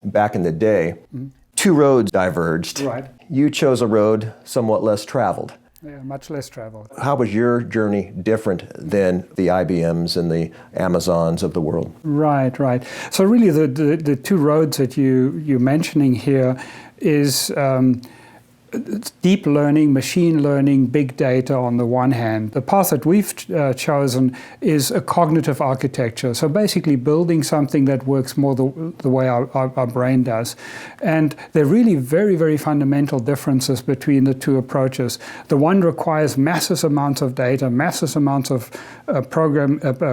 back in the day, two roads diverged. Right. You chose a road somewhat less traveled. Yeah, much less traveled. How was your journey different than the IBMs and the Amazons of the world? Right. So really the two roads that you're mentioning here is deep learning, machine learning, big data on the one hand. The path that we've chosen is a cognitive architecture. So basically building something that works more the way our brain does. And there are really very, very fundamental differences between the two approaches. The one requires massive amounts of data, massive amounts of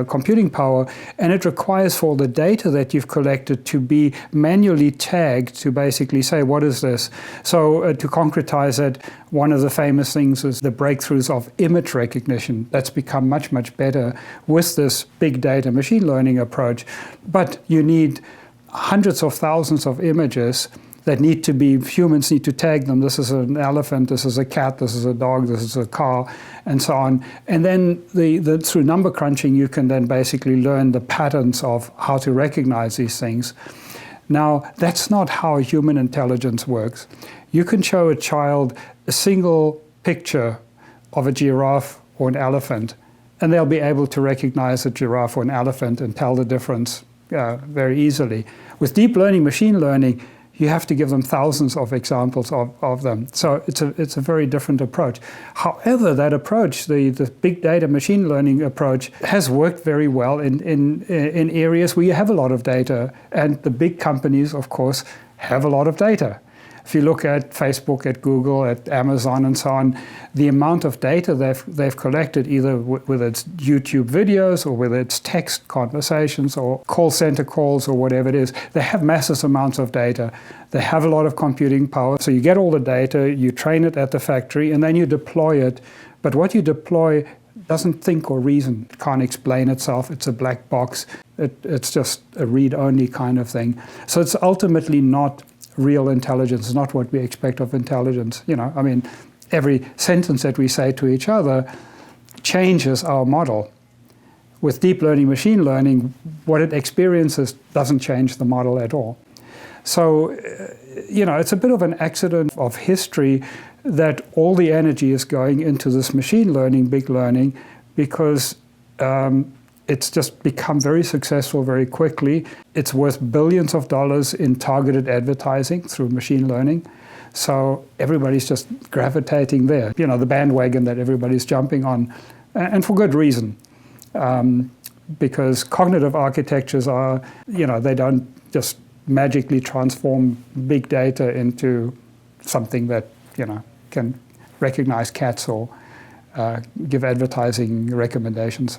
computing power, and it requires for the data that you've collected to be manually tagged to basically say, what is this? So to concretize it, one of the famous things is the breakthroughs of image recognition. That's become much, much better with this big data machine learning approach. But you need hundreds of thousands of images that need to be, humans need to tag them. This is an elephant, this is a cat, this is a dog, this is a car, and so on. And then through number crunching, you can then basically learn the patterns of how to recognize these things. Now, that's not how human intelligence works. You can show a child a single picture of a giraffe or an elephant, and they'll be able to recognize a giraffe or an elephant and tell the difference very easily. With deep learning, machine learning, you have to give them thousands of examples of them. So it's a very different approach. However, that approach, the big data machine learning approach, has worked very well in areas where you have a lot of data. And the big companies, of course, have a lot of data. If you look at Facebook, at Google, at Amazon, and so on, the amount of data they've collected, either whether it's YouTube videos or whether it's text conversations or call center calls or whatever it is, they have massive amounts of data. They have a lot of computing power. So you get all the data, you train it at the factory, and then you deploy it. But what you deploy doesn't think or reason. It can't explain itself. It's a black box. It's just a read-only kind of thing. So it's ultimately not real intelligence. Is not what we expect of intelligence. I mean, every sentence that we say to each other changes our model. With deep learning, machine learning, what it experiences doesn't change the model at all. So, it's a bit of an accident of history that all the energy is going into this machine learning, big learning, because it's just become very successful very quickly. It's worth billions of dollars in targeted advertising through machine learning. So everybody's just gravitating there. The bandwagon that everybody's jumping on, and for good reason. Because cognitive architectures are, they don't just magically transform big data into something that, can recognize cats or give advertising recommendations.